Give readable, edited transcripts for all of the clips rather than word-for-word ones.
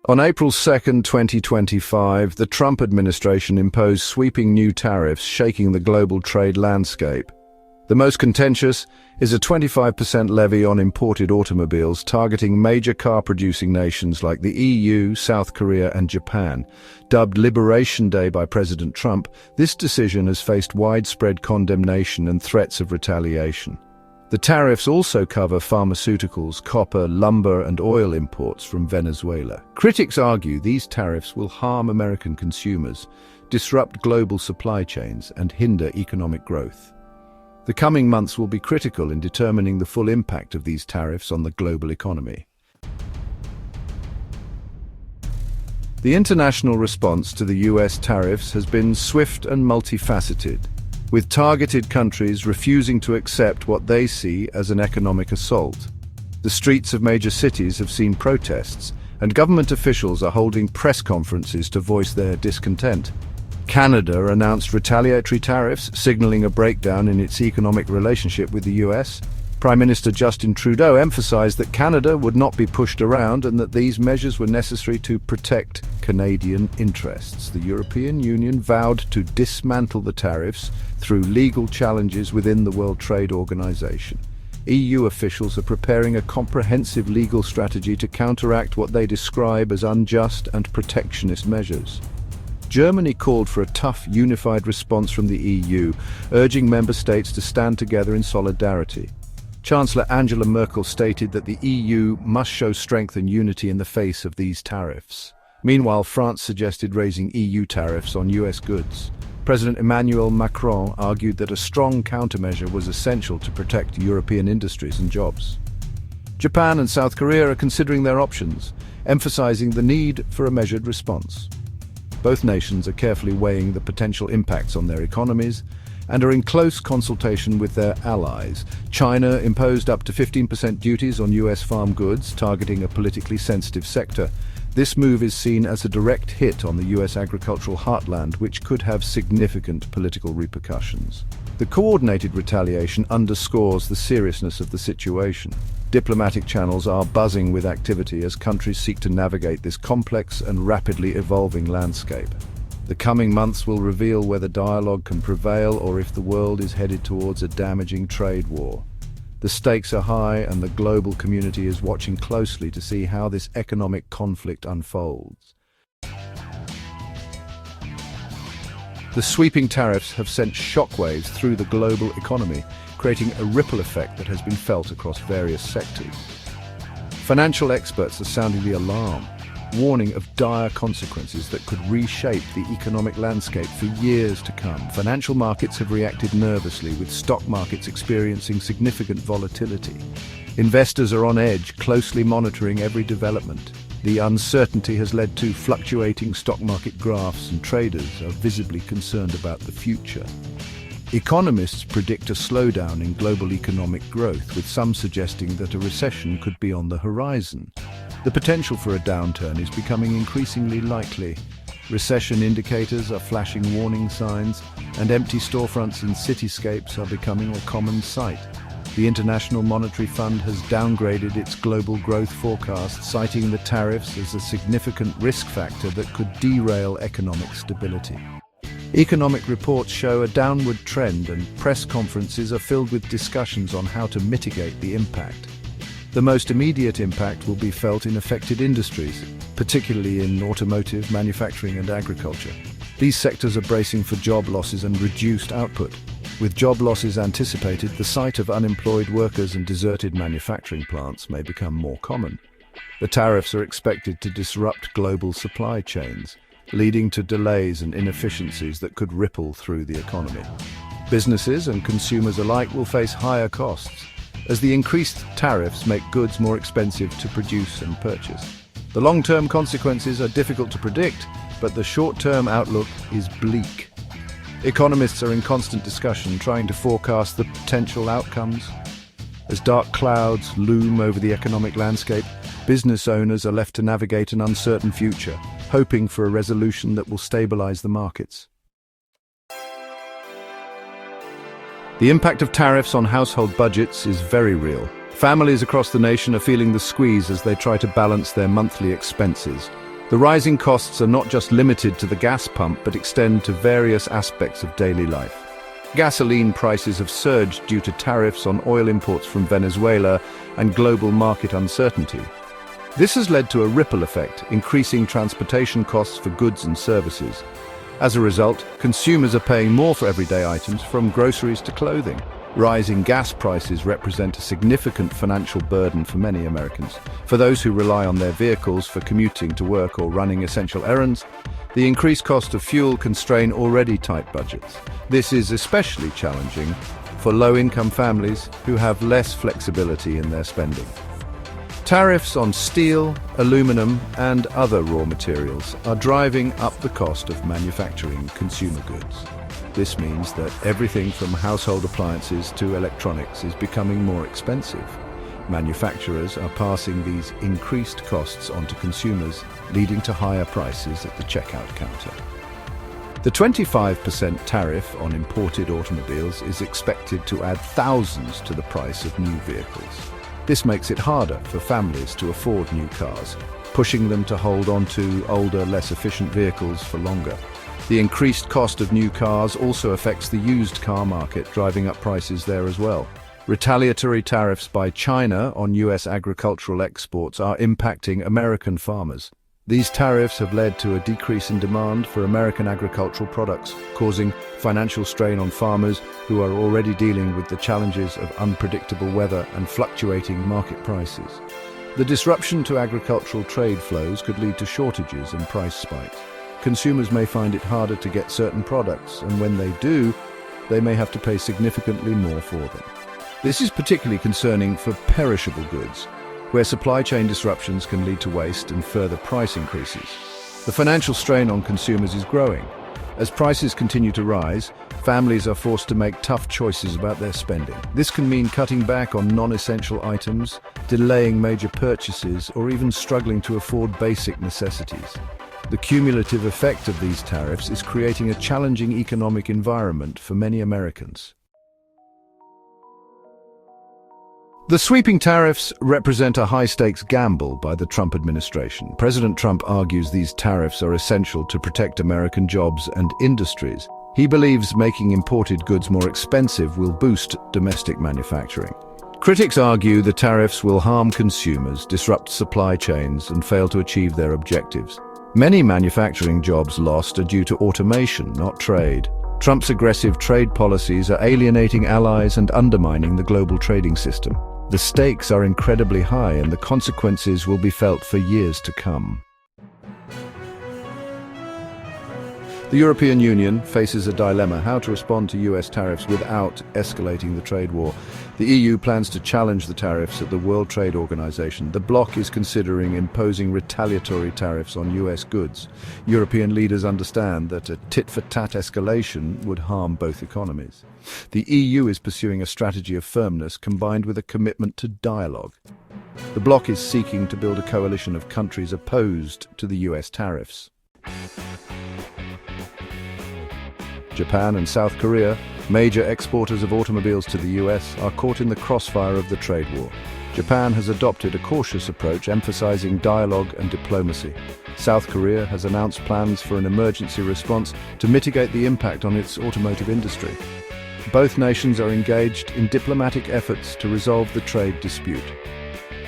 On April 2, 2025, the Trump administration imposed sweeping new tariffs, shaking the global trade landscape. The most contentious is a 25% levy on imported automobiles targeting major car-producing nations like the EU, South Korea, and Japan. Dubbed Liberation Day by President Trump, this decision has faced widespread condemnation and threats of retaliation. The tariffs also cover pharmaceuticals, copper, lumber, and oil imports from Venezuela. Critics argue these tariffs will harm American consumers, disrupt global supply chains, and hinder economic growth. The coming months will be critical in determining the full impact of these tariffs on the global economy. The international response to the US tariffs has been swift and multifaceted, with targeted countries refusing to accept what they see as an economic assault. The streets of major cities have seen protests, and government officials are holding press conferences to voice their discontent. Canada announced retaliatory tariffs, signaling a breakdown in its economic relationship with the US. Prime Minister Justin Trudeau emphasized that Canada would not be pushed around and that these measures were necessary to protect Canadian interests. The European Union vowed to dismantle the tariffs through legal challenges within the World Trade Organization. EU officials are preparing a comprehensive legal strategy to counteract what they describe as unjust and protectionist measures. Germany called for a tough, unified response from the EU, urging member states to stand together in solidarity. Chancellor Angela Merkel stated that the EU must show strength and unity in the face of these tariffs. Meanwhile, France suggested raising EU tariffs on US goods. President Emmanuel Macron argued that a strong countermeasure was essential to protect European industries and jobs. Japan and South Korea are considering their options, emphasizing the need for a measured response. Both nations are carefully weighing the potential impacts on their economies and are in close consultation with their allies. China imposed up to 15% duties on US farm goods, targeting a politically sensitive sector. This move is seen as a direct hit on the US agricultural heartland, which could have significant political repercussions. The coordinated retaliation underscores the seriousness of the situation. Diplomatic channels are buzzing with activity as countries seek to navigate this complex and rapidly evolving landscape. The coming months will reveal whether dialogue can prevail or if the world is headed towards a damaging trade war. The stakes are high, and the global community is watching closely to see how this economic conflict unfolds. The sweeping tariffs have sent shockwaves through the global economy, creating a ripple effect that has been felt across various sectors. Financial experts are sounding the alarm, warning of dire consequences that could reshape the economic landscape for years to come. Financial markets have reacted nervously, with stock markets experiencing significant volatility. Investors are on edge, closely monitoring every development. The uncertainty has led to fluctuating stock market graphs, and traders are visibly concerned about the future. Economists predict a slowdown in global economic growth, with some suggesting that a recession could be on the horizon. The potential for a downturn is becoming increasingly likely. Recession indicators are flashing warning signs, and empty storefronts in cityscapes are becoming a common sight. The International Monetary Fund has downgraded its global growth forecast, citing the tariffs as a significant risk factor that could derail economic stability. Economic reports show a downward trend, and press conferences are filled with discussions on how to mitigate the impact. The most immediate impact will be felt in affected industries, particularly in automotive, manufacturing, and agriculture. These sectors are bracing for job losses and reduced output. With job losses anticipated, the sight of unemployed workers and deserted manufacturing plants may become more common. The tariffs are expected to disrupt global supply chains, leading to delays and inefficiencies that could ripple through the economy. Businesses and consumers alike will face higher costs, as the increased tariffs make goods more expensive to produce and purchase. The long-term consequences are difficult to predict, but the short-term outlook is bleak. Economists are in constant discussion, trying to forecast the potential outcomes. As dark clouds loom over the economic landscape, business owners are left to navigate an uncertain future, hoping for a resolution that will stabilize the markets. The impact of tariffs on household budgets is very real. Families across the nation are feeling the squeeze as they try to balance their monthly expenses. The rising costs are not just limited to the gas pump, but extend to various aspects of daily life. Gasoline prices have surged due to tariffs on oil imports from Venezuela and global market uncertainty. This has led to a ripple effect, increasing transportation costs for goods and services. As a result, consumers are paying more for everyday items, from groceries to clothing. Rising gas prices represent a significant financial burden for many Americans. For those who rely on their vehicles for commuting to work or running essential errands, the increased cost of fuel can strain already tight budgets. This is especially challenging for low-income families who have less flexibility in their spending. Tariffs on steel, aluminum, and other raw materials are driving up the cost of manufacturing consumer goods. This means that everything from household appliances to electronics is becoming more expensive. Manufacturers are passing these increased costs onto consumers, leading to higher prices at the checkout counter. The 25% tariff on imported automobiles is expected to add thousands to the price of new vehicles. This makes it harder for families to afford new cars, pushing them to hold on to older, less efficient vehicles for longer. The increased cost of new cars also affects the used car market, driving up prices there as well. Retaliatory tariffs by China on US agricultural exports are impacting American farmers. These tariffs have led to a decrease in demand for American agricultural products, causing financial strain on farmers who are already dealing with the challenges of unpredictable weather and fluctuating market prices. The disruption to agricultural trade flows could lead to shortages and price spikes. Consumers may find it harder to get certain products, and when they do, they may have to pay significantly more for them. This is particularly concerning for perishable goods, where supply chain disruptions can lead to waste and further price increases. The financial strain on consumers is growing. As prices continue to rise, families are forced to make tough choices about their spending. This can mean cutting back on non-essential items, delaying major purchases, or even struggling to afford basic necessities. The cumulative effect of these tariffs is creating a challenging economic environment for many Americans. The sweeping tariffs represent a high-stakes gamble by the Trump administration. President Trump argues these tariffs are essential to protect American jobs and industries. He believes making imported goods more expensive will boost domestic manufacturing. Critics argue the tariffs will harm consumers, disrupt supply chains, and fail to achieve their objectives. Many manufacturing jobs lost are due to automation, not trade. Trump's aggressive trade policies are alienating allies and undermining the global trading system. The stakes are incredibly high, and the consequences will be felt for years to come. The European Union faces a dilemma: how to respond to US tariffs without escalating the trade war. The EU plans to challenge the tariffs at the World Trade Organization. The bloc is considering imposing retaliatory tariffs on US goods. European leaders understand that a tit-for-tat escalation would harm both economies. The EU is pursuing a strategy of firmness combined with a commitment to dialogue. The bloc is seeking to build a coalition of countries opposed to the US tariffs. Japan and South Korea, major exporters of automobiles to the US, are caught in the crossfire of the trade war. Japan has adopted a cautious approach, emphasizing dialogue and diplomacy. South Korea has announced plans for an emergency response to mitigate the impact on its automotive industry. Both nations are engaged in diplomatic efforts to resolve the trade dispute.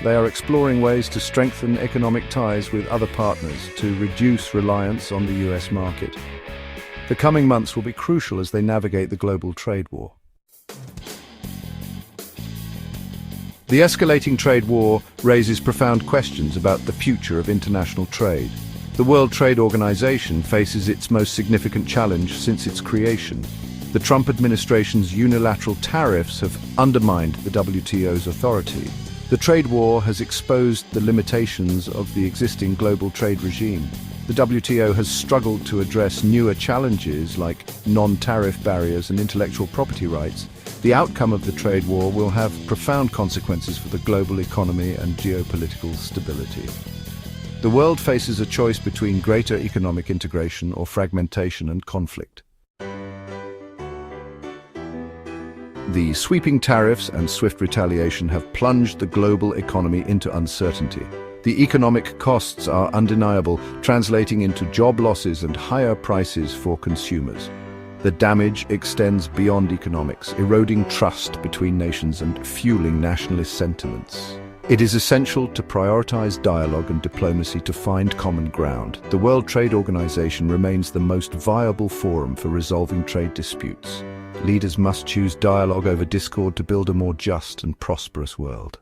They are exploring ways to strengthen economic ties with other partners to reduce reliance on the US market. The coming months will be crucial as they navigate the global trade war. The escalating trade war raises profound questions about the future of international trade. The World Trade Organization faces its most significant challenge since its creation. The Trump administration's unilateral tariffs have undermined the WTO's authority. The trade war has exposed the limitations of the existing global trade regime. The WTO has struggled to address newer challenges like non-tariff barriers and intellectual property rights. The outcome of the trade war will have profound consequences for the global economy and geopolitical stability. The world faces a choice between greater economic integration or fragmentation and conflict. The sweeping tariffs and swift retaliation have plunged the global economy into uncertainty. The economic costs are undeniable, translating into job losses and higher prices for consumers. The damage extends beyond economics, eroding trust between nations and fueling nationalist sentiments. It is essential to prioritize dialogue and diplomacy to find common ground. The World Trade Organization remains the most viable forum for resolving trade disputes. Leaders must choose dialogue over discord to build a more just and prosperous world.